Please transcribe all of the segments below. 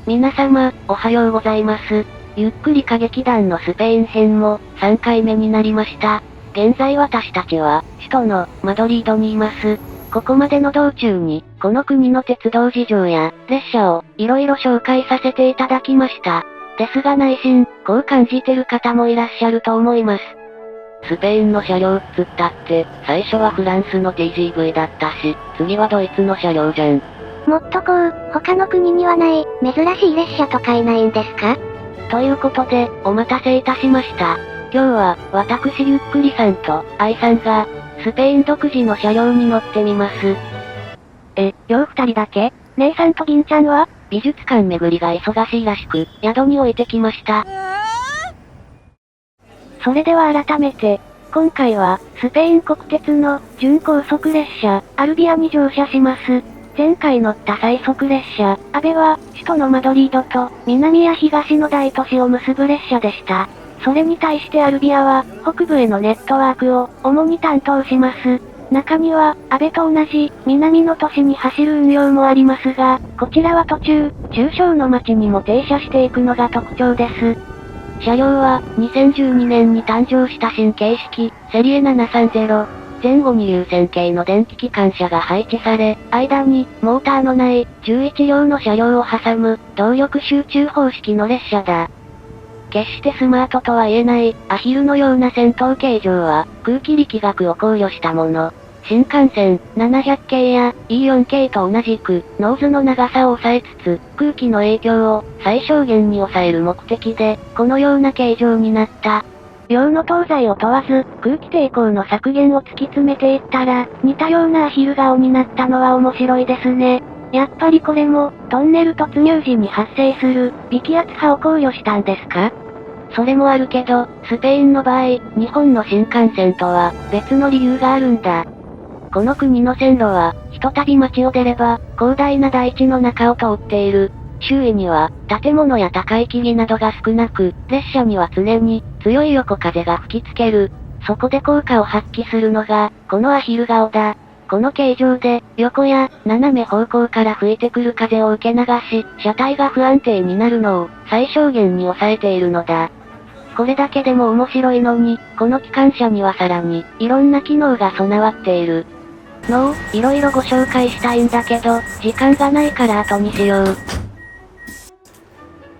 皆様、おはようございます。ゆっくり歌劇団のスペイン編も、3回目になりました。現在私たちは、首都の、マドリードにいます。ここまでの道中に、この国の鉄道事情や、列車を、いろいろ紹介させていただきました。ですが内心、こう感じてる方もいらっしゃると思います。スペインの車両っつったって、最初はフランスの TGV だったし、次はドイツの車両じゃん。もっと他の国にはない、珍しい列車とかいないんですか？ということで、お待たせいたしました。今日は、私ゆっくりさんと、愛さんが、スペイン独自の車両に乗ってみます。今日二人だけ？姉さんと銀ちゃんは？美術館巡りが忙しいらしく、宿に置いてきました。それでは改めて、今回は、スペイン国鉄の、準高速列車、アルビアに乗車します。前回乗った最速列車、アベは、首都のマドリードと、南や東の大都市を結ぶ列車でした。それに対してアルビアは、北部へのネットワークを、主に担当します。中には、アベと同じ、南の都市に走る運用もありますが、こちらは途中、中小の町にも停車していくのが特徴です。車両は、2012年に誕生した新形式、セリエ730。前後に優先形の電気機関車が配置され、間に、モーターのない、11両の車両を挟む、動力集中方式の列車だ。決してスマートとは言えない、アヒルのような先頭形状は、空気力学を考慮したもの。新幹線、700系や E4 系と同じく、ノーズの長さを抑えつつ、空気の影響を最小限に抑える目的で、このような形状になった。洋の東西を問わず、空気抵抗の削減を突き詰めていったら、似たようなアヒル顔になったのは面白いですね。やっぱりこれも、トンネル突入時に発生する、微気圧波を考慮したんですか？それもあるけど、スペインの場合、日本の新幹線とは、別の理由があるんだ。この国の線路は、ひとたび街を出れば、広大な大地の中を通っている。周囲には、建物や高い木々などが少なく、列車には常に、強い横風が吹きつける。そこで効果を発揮するのが、このアヒル顔だ。この形状で、横や、斜め方向から吹いてくる風を受け流し、車体が不安定になるのを、最小限に抑えているのだ。これだけでも面白いのに、この機関車にはさらに、いろんな機能が備わっている。いろいろご紹介したいんだけど、時間がないから後にしよう。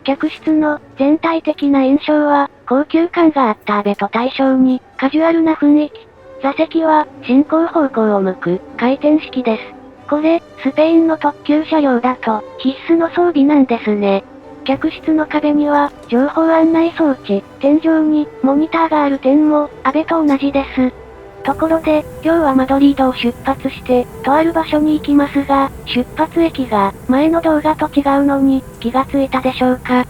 客室の全体的な印象は、高級感があったアベと対照に、カジュアルな雰囲気。座席は、進行方向を向く、回転式です。これ、スペインの特急車両だと、必須の装備なんですね。客室の壁には、情報案内装置、天井に、モニターがある点も、アベと同じです。ところで、今日はマドリードを出発して、とある場所に行きますが、出発駅が、前の動画と違うのに、気がついたでしょうか？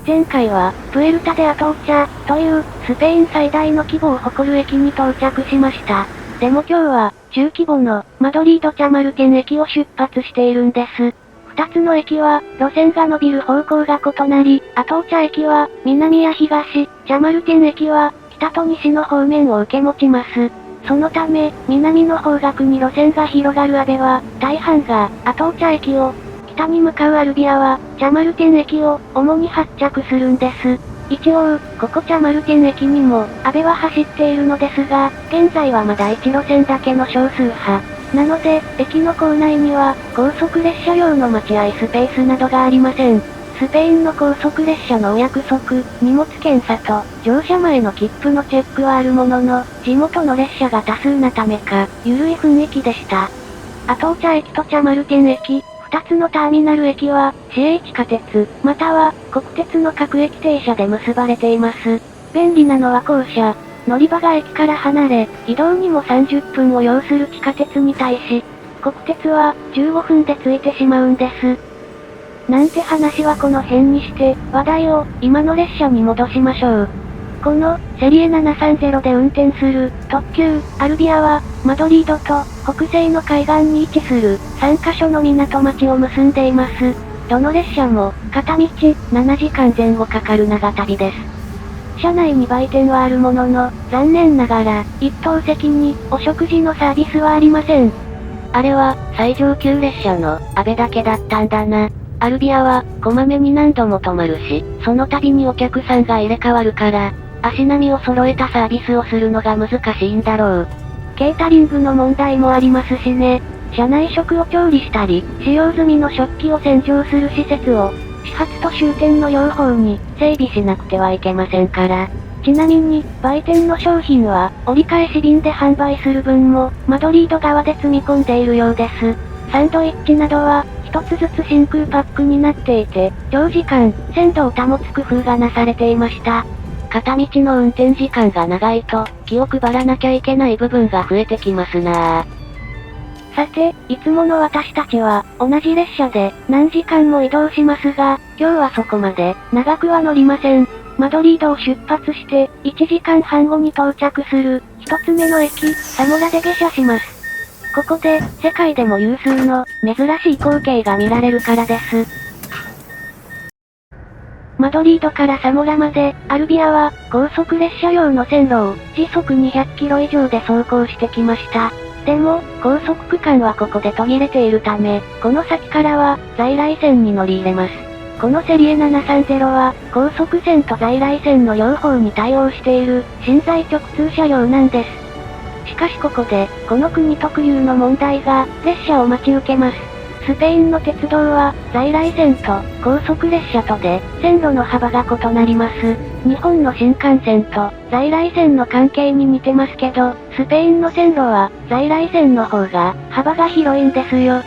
前回は、プエルタデアトーチャ、という、スペイン最大の規模を誇る駅に到着しました。でも今日は、中規模の、マドリードチャマルテン駅を出発しているんです。二つの駅は、路線が伸びる方向が異なり、アトーチャ駅は、南や東、チャマルテン駅は、北と西の方面を受け持ちます。そのため、南の方角に路線が広がるアベは、大半が、アトーチャ駅を、北に向かうアルビアは、チャマルテン駅を、主に発着するんです。一応、ここチャマルテン駅にも、アベは走っているのですが、現在はまだ1路線だけの少数派。なので、駅の構内には、高速列車用の待合スペースなどがありません。スペインの高速列車のお約束、荷物検査と、乗車前の切符のチェックはあるものの、地元の列車が多数なためか、ゆるい雰囲気でした。アトーチャ駅とチャマルテン駅、二つのターミナル駅は、市営地下鉄、または、国鉄の各駅停車で結ばれています。便利なのは後者。乗り場が駅から離れ、移動にも30分を要する地下鉄に対し、国鉄は、15分で着いてしまうんです。なんて話はこの辺にして、話題を、今の列車に戻しましょう。この、セリエ730で運転する、特急、アルビアは、マドリードと、北西の海岸に位置する、3カ所の港町を結んでいます。どの列車も、片道、7時間前後かかる長旅です。車内に売店はあるものの、残念ながら、一等席に、お食事のサービスはありません。あれは、最上級列車の、アベだけだったんだな。アルビアは、こまめに何度も止まるし、その度にお客さんが入れ替わるから、足並みを揃えたサービスをするのが難しいんだろう。ケータリングの問題もありますしね。車内食を調理したり、使用済みの食器を洗浄する施設を、始発と終点の両方に整備しなくてはいけませんから。ちなみに、売店の商品は、折り返し便で販売する分も、マドリード側で積み込んでいるようです。サンドイッチなどは、一つずつ真空パックになっていて、長時間、鮮度を保つ工夫がなされていました。片道の運転時間が長いと、気を配らなきゃいけない部分が増えてきますなぁ。さて、いつもの私たちは、同じ列車で、何時間も移動しますが、今日はそこまで、長くは乗りません。マドリードを出発して、1時間半後に到着する、一つ目の駅、サモラで下車します。ここで、世界でも有数の、珍しい光景が見られるからです。マドリードからサモラまで、アルビアは、高速列車用の線路を、時速200キロ以上で走行してきました。でも、高速区間はここで途切れているため、この先からは、在来線に乗り入れます。このセリエ730は、高速線と在来線の両方に対応している、心在直通車両なんです。しかしここで、この国特有の問題が、列車を待ち受けます。スペインの鉄道は、在来線と高速列車とで、線路の幅が異なります。日本の新幹線と在来線の関係に似てますけど、スペインの線路は、在来線の方が、幅が広いんですよ。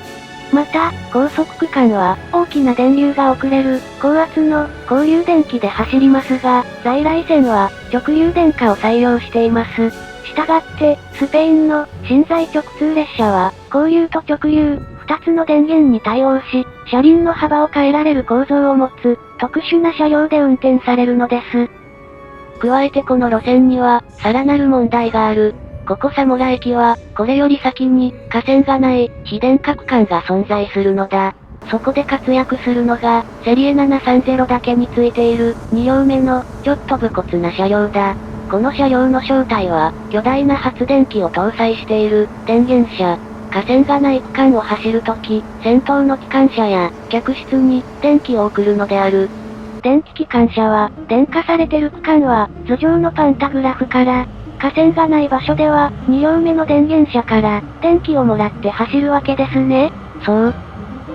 また、高速区間は、大きな電流が送れる、高圧の、交流電気で走りますが、在来線は、直流電化を採用しています。したがって、スペインの、心在直通列車は、交流と直流、二つの電源に対応し、車輪の幅を変えられる構造を持つ、特殊な車両で運転されるのです。加えてこの路線には、さらなる問題がある。ここサモラ駅は、これより先に、架線がない、非電化区間が存在するのだ。そこで活躍するのが、セリエ730だけについている、2両目の、ちょっと武骨な車両だ。この車両の正体は、巨大な発電機を搭載している、電源車。架線がない区間を走るとき、先頭の機関車や、客室に、電気を送るのである。電気機関車は、電化されてる区間は、図上のパンタグラフから、架線がない場所では、2両目の電源車から、電気をもらって走るわけですね。そう。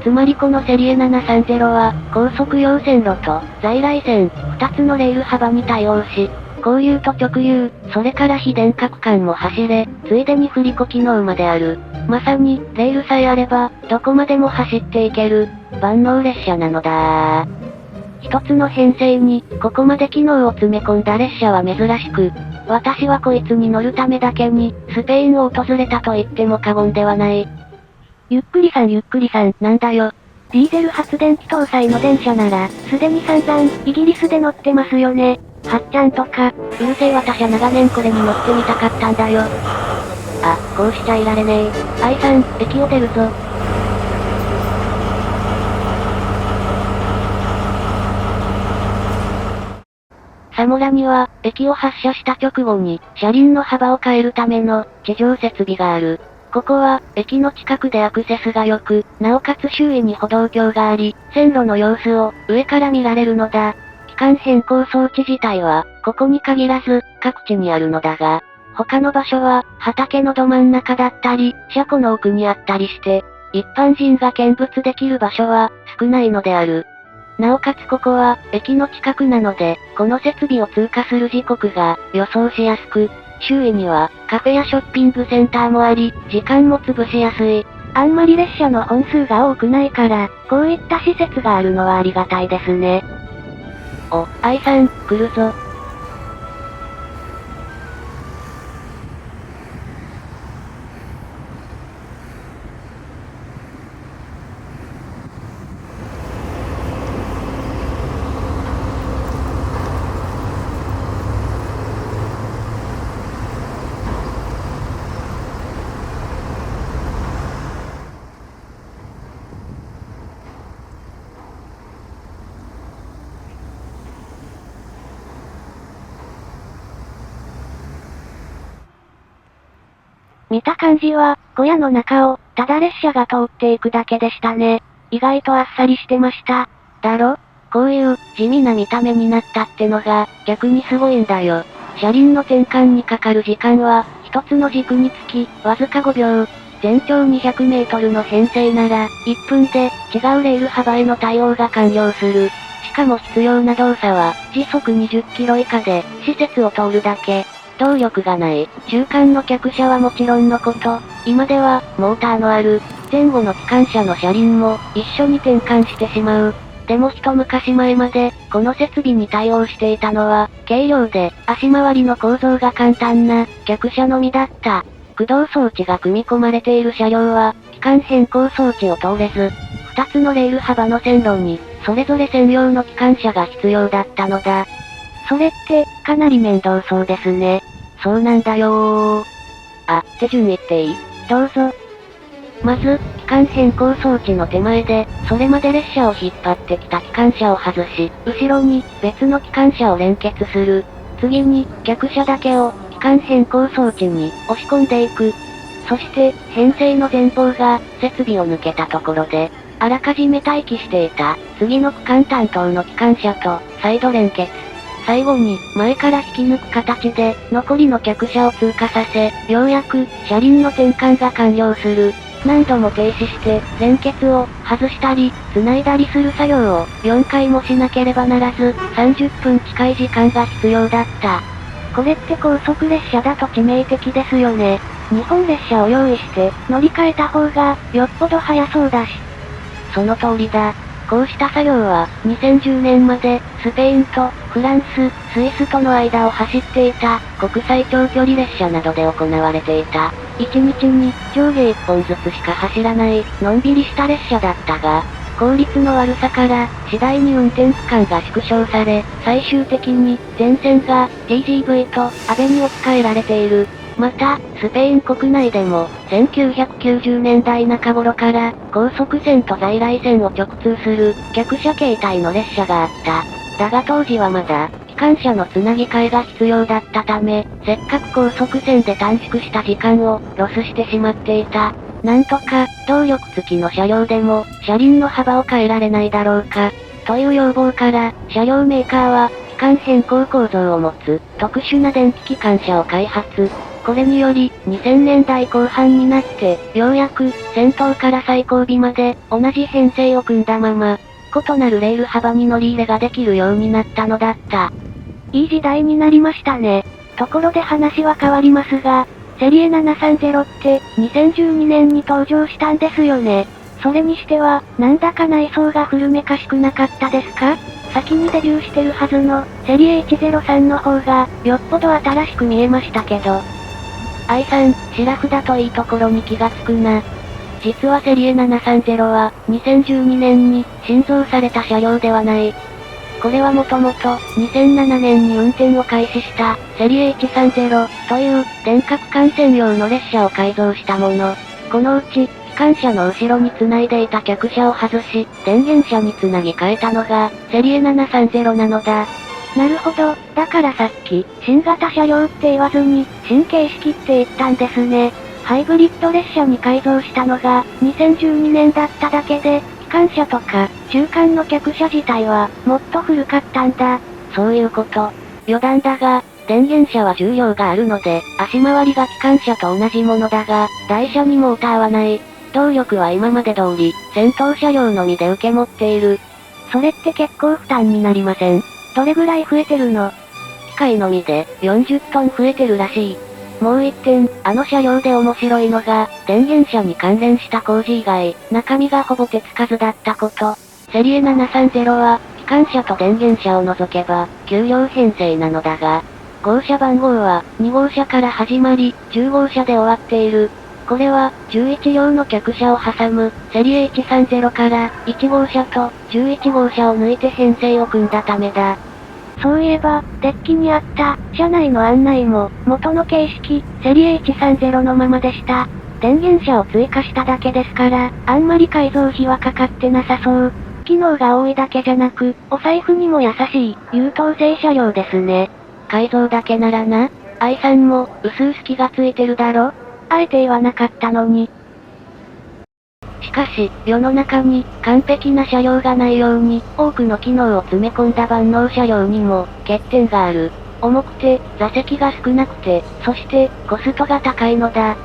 つまりこのセリエ730は、高速用線路と、在来線、2つのレール幅に対応し、交流と直流、それから非電化区間も走れ、ついでに振り子機能まである。まさに、レールさえあれば、どこまでも走っていける、万能列車なのだ。一つの編成に、ここまで機能を詰め込んだ列車は珍しく、私はこいつに乗るためだけに、スペインを訪れたと言っても過言ではない。ゆっくりさんゆっくりさん、なんだよ。ディーゼル発電機搭載の電車なら、すでに散々、イギリスで乗ってますよね。はっちゃんとか、うるせえ私は長年これに乗ってみたかったんだよ。あ、こうしちゃいられねえ。愛さん、駅を出るぞ。サモラには、駅を発車した直後に、車輪の幅を変えるための、地上設備がある。ここは、駅の近くでアクセスが良く、なおかつ周囲に歩道橋があり、線路の様子を、上から見られるのだ。期間変更装置自体は、ここに限らず、各地にあるのだが、他の場所は、畑のど真ん中だったり、車庫の奥にあったりして、一般人が見物できる場所は、少ないのである。なおかつここは、駅の近くなので、この設備を通過する時刻が、予想しやすく、周囲には、カフェやショッピングセンターもあり、時間も潰しやすい。あんまり列車の本数が多くないから、こういった施設があるのはありがたいですね。お、愛さん、来るぞ。見た感じは、小屋の中を、ただ列車が通っていくだけでしたね。意外とあっさりしてました。だろ？こういう地味な見た目になったってのが逆にすごいんだよ。車輪の転換にかかる時間は一つの軸につきわずか5秒。全長200メートルの編成なら1分で違うレール幅への対応が完了する。しかも必要な動作は時速20キロ以下で施設を通るだけ。動力がない中間の客車はもちろんのこと、今ではモーターのある前後の機関車の車輪も一緒に転換してしまう。でも一昔前まで、この設備に対応していたのは、軽量で、足回りの構造が簡単な、客車のみだった。駆動装置が組み込まれている車両は、機関変更装置を通れず、二つのレール幅の線路に、それぞれ専用の機関車が必要だったのだ。それって、かなり面倒そうですね。そうなんだよー。あ、手順言っていい？どうぞ。まず、機関変更装置の手前で、それまで列車を引っ張ってきた機関車を外し、後ろに別の機関車を連結する。次に、客車だけを機関変更装置に押し込んでいく。そして、編成の前方が設備を抜けたところで、あらかじめ待機していた次の区間担当の機関車と再度連結。最後に、前から引き抜く形で、残りの客車を通過させ、ようやく、車輪の転換が完了する。何度も停止して、連結を外したり、繋いだりする作業を4回もしなければならず、30分近い時間が必要だった。これって高速列車だと致命的ですよね。日本列車を用意して、乗り換えた方が、よっぽど早そうだし。その通りだ。こうした作業は、2010年まで、スペインと、フランス、スイスとの間を走っていた、国際長距離列車などで行われていた。1日に、上下1本ずつしか走らない、のんびりした列車だったが、効率の悪さから、次第に運転区間が縮小され、最終的に、全線が、TGV と、アベに置き換えられている。また、スペイン国内でも、1990年代中頃から、高速線と在来線を直通する、客車形態の列車があった。だが当時はまだ、機関車のつなぎ替えが必要だったため、せっかく高速線で短縮した時間を、ロスしてしまっていた。なんとか、動力付きの車両でも、車輪の幅を変えられないだろうか。という要望から、車両メーカーは、機関変更構造を持つ、特殊な電気機関車を開発。これにより、2000年代後半になって、ようやく、先頭から最後尾まで、同じ編成を組んだまま、異なるレール幅に乗り入れができるようになったのだった。いい時代になりましたね。ところで話は変わりますが、セリエ730って、2012年に登場したんですよね。それにしては、なんだか内装が古めかしくなかったですか？先にデビューしてるはずの、セリエ103の方が、よっぽど新しく見えましたけど。愛さん、シラフだといいところに気がつくな。実はセリエ730は、2012年に新造された車両ではない。これはもともと、2007年に運転を開始した、セリエ130という、電化区間専用の列車を改造したもの。このうち、機関車の後ろに繋いでいた客車を外し、電源車に繋ぎ替えたのが、セリエ730なのだ。なるほど、だからさっき、新型車両って言わずに、新形式って言ったんですね。ハイブリッド列車に改造したのが、2012年だっただけで、機関車とか、中間の客車自体は、もっと古かったんだ。そういうこと。余談だが、電源車は重量があるので、足回りが機関車と同じものだが、台車にモーターはない。動力は今まで通り、先頭車両のみで受け持っている。それって結構負担になりません？どれぐらい増えてるの？機械のみで40トン増えてるらしい。もう一点、あの車両で面白いのが、電源車に関連した工事以外、中身がほぼ手つかずだったこと。セリエ730は、機関車と電源車を除けば、9両編成なのだが、号車番号は、2号車から始まり、10号車で終わっている。これは、11両の客車を挟む、セリエ130から、1号車と、11号車を抜いて編成を組んだためだ。そういえば、デッキにあった、車内の案内も、元の形式、セリエ130のままでした。電源車を追加しただけですから、あんまり改造費はかかってなさそう。機能が多いだけじゃなく、お財布にも優しい、優等生車両ですね。改造だけならな。愛さんも、薄々気がついてるだろ？あえて言わなかったのに。ししかし、世の中に、完璧な車両がないように、多くの機能を詰め込んだ万能車両にも、欠点がある。重くて、座席が少なくて、そして、コストが高いのだ。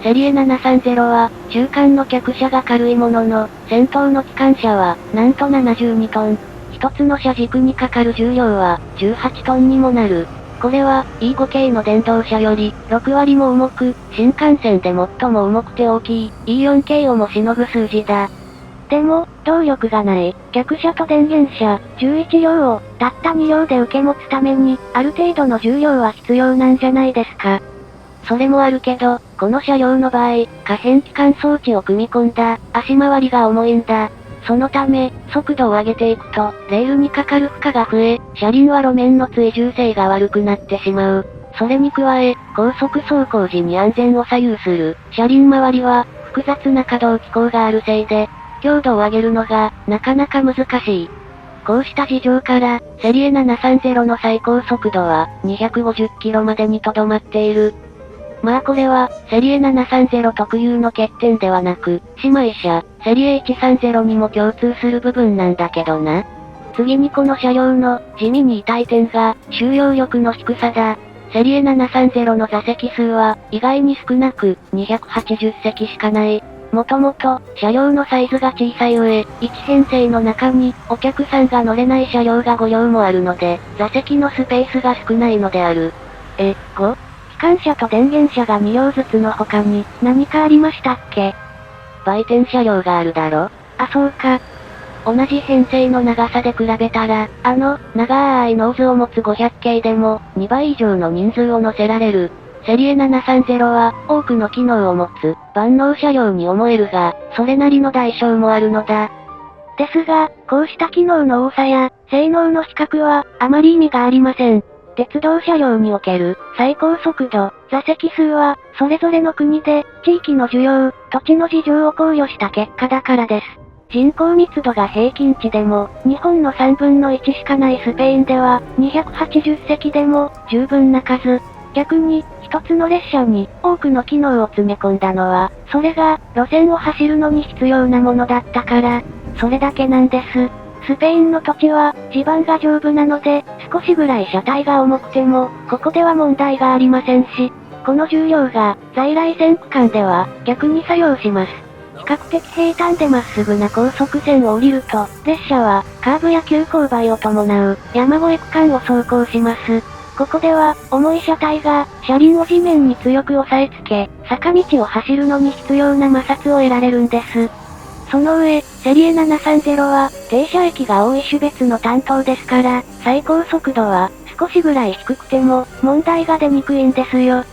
セリエ730は、中間の客車が軽いものの、先頭の機関車は、なんと72トン。一つの車軸にかかる重量は、18トンにもなる。これは、E5 系の電動車より、6割も重く、新幹線で最も重くて大きい、E4 系をもしのぐ数字だ。でも、動力がない、客車と電源車、11両を、たった2両で受け持つために、ある程度の重量は必要なんじゃないですか。それもあるけど、この車両の場合、可変機関装置を組み込んだ、足回りが重いんだ。そのため、速度を上げていくと、レールにかかる負荷が増え、車輪は路面の追従性が悪くなってしまう。それに加え、高速走行時に安全を左右する、車輪周りは、複雑な可動機構があるせいで、強度を上げるのが、なかなか難しい。こうした事情から、セリエ730の最高速度は、250キロまでにとどまっている。まあこれは、セリエ730特有の欠点ではなく、姉妹車、セリエ130にも共通する部分なんだけどな。次にこの車両の、地味に痛い点が、収容力の低さだ。セリエ730の座席数は、意外に少なく、280席しかない。もともと、車両のサイズが小さい上、1編成の中に、お客さんが乗れない車両が5両もあるので、座席のスペースが少ないのである。5？機関車と電源車が2両ずつの他に、何かありましたっけ？売店車両があるだろ？あ、そうか。同じ編成の長さで比べたら、長いノーズを持つ500系でも、2倍以上の人数を乗せられる。セリエ730は、多くの機能を持つ、万能車両に思えるが、それなりの代償もあるのだ。ですが、こうした機能の多さや、性能の比較は、あまり意味がありません。鉄道車両における、最高速度、座席数は、それぞれの国で、地域の需要、土地の事情を考慮した結果だからです。人口密度が平均値でも、日本の3分の1しかないスペインでは、280席でも、十分な数。逆に、一つの列車に、多くの機能を詰め込んだのは、それが、路線を走るのに必要なものだったから、それだけなんです。スペインの土地は、地盤が丈夫なので、少しぐらい車体が重くても、ここでは問題がありませんし、この重量が、在来線区間では、逆に作用します。比較的平坦でまっすぐな高速線を降りると、列車は、カーブや急勾配を伴う、山越え区間を走行します。ここでは、重い車体が、車輪を地面に強く押さえつけ、坂道を走るのに必要な摩擦を得られるんです。その上、セリエ730は、停車駅が多い種別の担当ですから、最高速度は、少しぐらい低くても、問題が出にくいんですよ。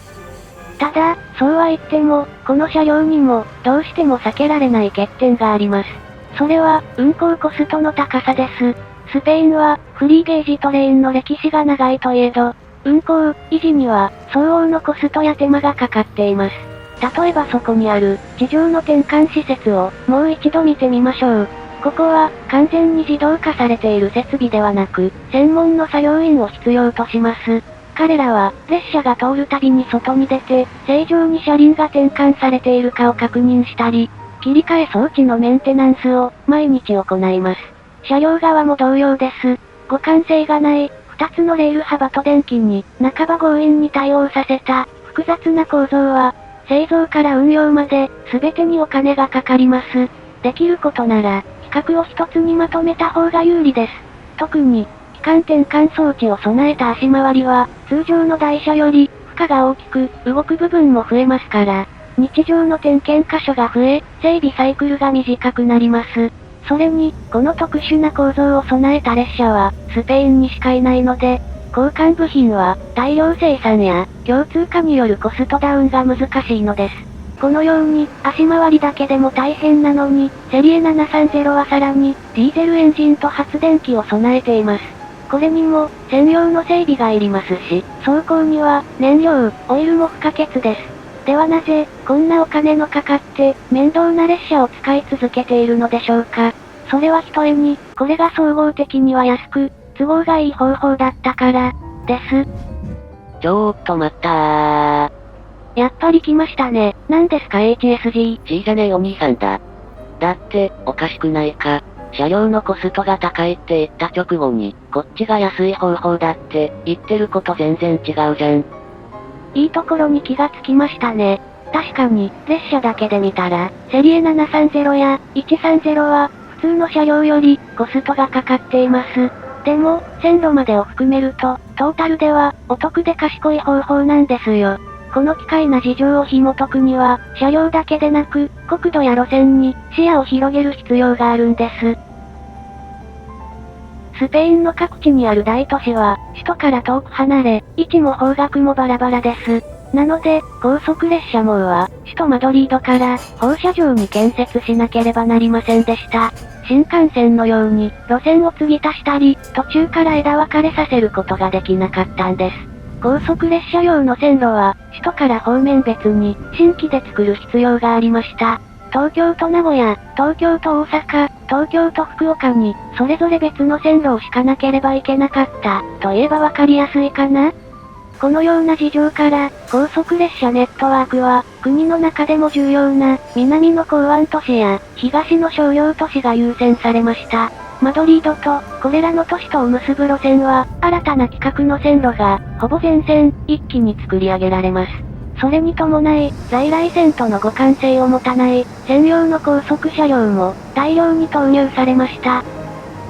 ただ、そうは言っても、この車両にも、どうしても避けられない欠点があります。それは、運行コストの高さです。スペインは、フリーゲージトレインの歴史が長いといえど、運行、維持には、相応のコストや手間がかかっています。例えばそこにある、地上の転換施設を、もう一度見てみましょう。ここは、完全に自動化されている設備ではなく、専門の作業員を必要とします。彼らは、列車が通るたびに外に出て、正常に車輪が転換されているかを確認したり、切り替え装置のメンテナンスを、毎日行います。車両側も同様です。互換性がない、2つのレール幅と電気に、半ば強引に対応させた、複雑な構造は、製造から運用まで、全てにお金がかかります。できることなら、規格を一つにまとめた方が有利です。特に、機関転換装置を備えた足回りは、通常の台車より、負荷が大きく、動く部分も増えますから、日常の点検箇所が増え、整備サイクルが短くなります。それに、この特殊な構造を備えた列車は、スペインにしかいないので、交換部品は、大量生産や、共通化によるコストダウンが難しいのです。このように、足回りだけでも大変なのに、セリエ730はさらに、ディーゼルエンジンと発電機を備えています。これにも、専用の整備がいりますし、走行には、燃料、オイルも不可欠です。ではなぜ、こんなお金のかかって、面倒な列車を使い続けているのでしょうか。それはひとえに、これが総合的には安く、都合がいい方法だったから、です。ちょっと待ったー。やっぱり来ましたね。何ですか HSG。G じゃねえお兄さんだ。だって、おかしくないか。車両のコストが高いって言った直後に、こっちが安い方法だって、言ってること全然違うじゃん。いいところに気がつきましたね。確かに、列車だけで見たら、セリエ730や130は、普通の車両より、コストがかかっています。でも、線路までを含めると、トータルでは、お得で賢い方法なんですよ。この奇怪な事情を紐解くには、車両だけでなく、国土や路線に、視野を広げる必要があるんです。スペインの各地にある大都市は、首都から遠く離れ、位置も方角もバラバラです。なので、高速列車網は、首都マドリードから、放射状に建設しなければなりませんでした。新幹線のように、路線を継ぎ足したり、途中から枝分かれさせることができなかったんです。高速列車用の線路は、首都から方面別に、新規で作る必要がありました。東京と名古屋、東京と大阪、東京と福岡に、それぞれ別の線路を敷かなければいけなかった、と言えばわかりやすいかな？このような事情から、高速列車ネットワークは、国の中でも重要な、南の港湾都市や、東の商業都市が優先されました。マドリードと、これらの都市とを結ぶ路線は、新たな規格の線路が、ほぼ全線、一気に作り上げられます。それに伴い、在来線との互換性を持たない、専用の高速車両も、大量に投入されました。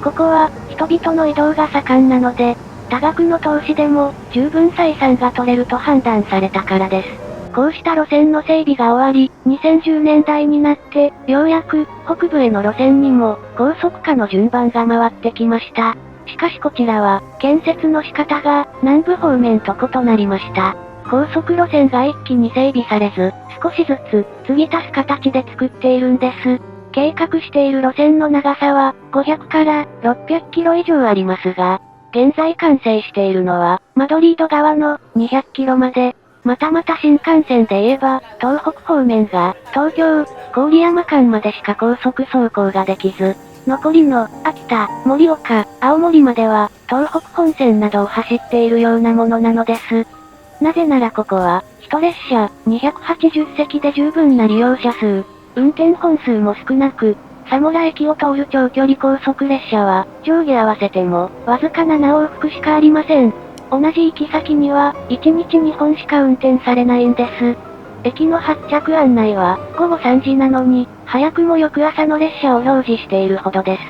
ここは、人々の移動が盛んなので、多額の投資でも、十分採算が取れると判断されたからです。こうした路線の整備が終わり、2010年代になって、ようやく、北部への路線にも、高速化の順番が回ってきました。しかしこちらは、建設の仕方が、南部方面と異なりました。高速路線が一気に整備されず、少しずつ、継ぎ足す形で作っているんです。計画している路線の長さは、500から600キロ以上ありますが、現在完成しているのは、マドリード側の200キロまで。また新幹線で言えば、東北方面が、東京、郡山間までしか高速走行ができず、残りの、秋田、盛岡、青森までは、東北本線などを走っているようなものなのです。なぜならここは、1列車、280席で十分な利用者数、運転本数も少なく、佐村駅を通る長距離高速列車は、上下合わせても、わずか7往復しかありません。同じ行き先には、1日2本しか運転されないんです。駅の発着案内は、午後3時なのに、早くも翌朝の列車を表示しているほどです。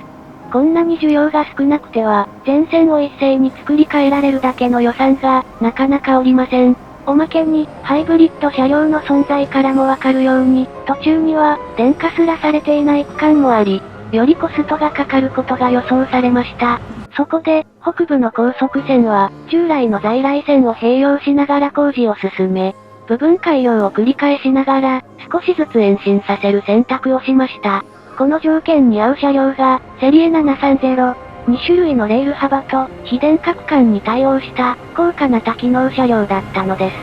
こんなに需要が少なくては、全線を一斉に作り変えられるだけの予算が、なかなかおりません。おまけに、ハイブリッド車両の存在からもわかるように、途中には、電化すらされていない区間もあり、よりコストがかかることが予想されました。そこで、北部の高速線は、従来の在来線を併用しながら工事を進め、部分改良を繰り返しながら、少しずつ延伸させる選択をしました。この条件に合う車両が、セリエ730、2種類のレール幅と、非電化区間に対応した、高価な多機能車両だったのです。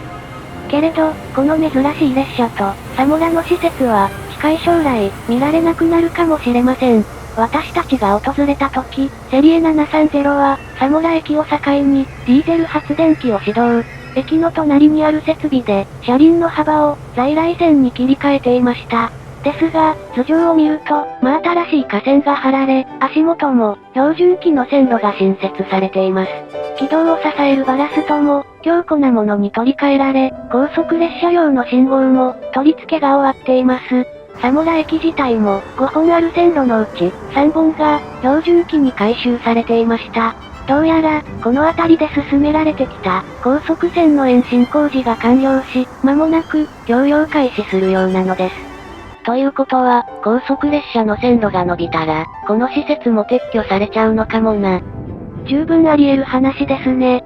けれど、この珍しい列車と、佐村の施設は、近い将来、見られなくなるかもしれません。私たちが訪れた時、セリエ730は、佐村駅を境に、ディーゼル発電機を始動。駅の隣にある設備で、車輪の幅を、在来線に切り替えていました。ですが、頭上を見ると、真新しい架線が張られ、足元も、標準機の線路が新設されています。軌道を支えるバラストも、強固なものに取り替えられ、高速列車用の信号も、取り付けが終わっています。佐村駅自体も、5本ある線路のうち、3本が、標準機に改修されていました。どうやら、この辺りで進められてきた、高速線の延伸工事が完了し、間もなく、供用開始するようなのです。ということは、高速列車の線路が伸びたら、この施設も撤去されちゃうのかもな。十分あり得る話ですね。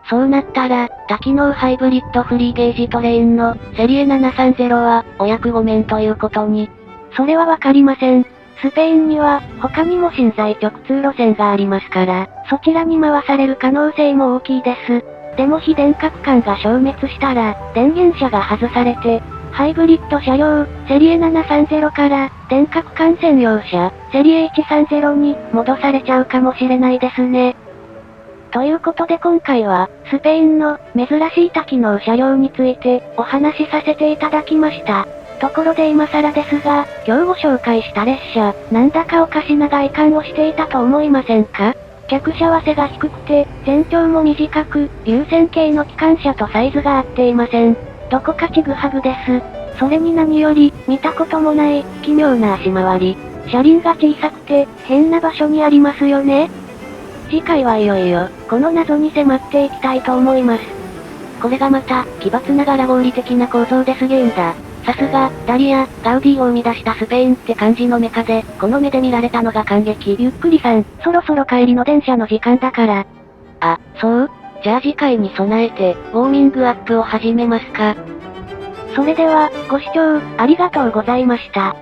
そうなったら、多機能ハイブリッドフリーゲージトレインの、セリエ730は、お役御免ということに。それはわかりません。スペインには、他にも新在直通路線がありますから、そちらに回される可能性も大きいです。でも非電化区間が消滅したら、電源車が外されて、ハイブリッド車両、セリエ730から、電化区間専用車、セリエ130に、戻されちゃうかもしれないですね。ということで今回は、スペインの、珍しい多機能車両について、お話しさせていただきました。ところで今更ですが、今日ご紹介した列車、なんだかおかしな外観をしていたと思いませんか？客車は背が低くて、全長も短く、流線形の機関車とサイズが合っていません。どこかちぐはぐです。それに何より、見たこともない、奇妙な足回り。車輪が小さくて、変な場所にありますよね。次回はいよいよ、この謎に迫っていきたいと思います。これがまた、奇抜ながら合理的な構造ですげえんだ。さすが、ダリア、ガウディを生み出したスペインって感じのメカで、この目で見られたのが感激。ゆっくりさん、そろそろ帰りの電車の時間だから。あ、そう？じゃあ次回に備えて、ウォーミングアップを始めますか。それでは、ご視聴、ありがとうございました。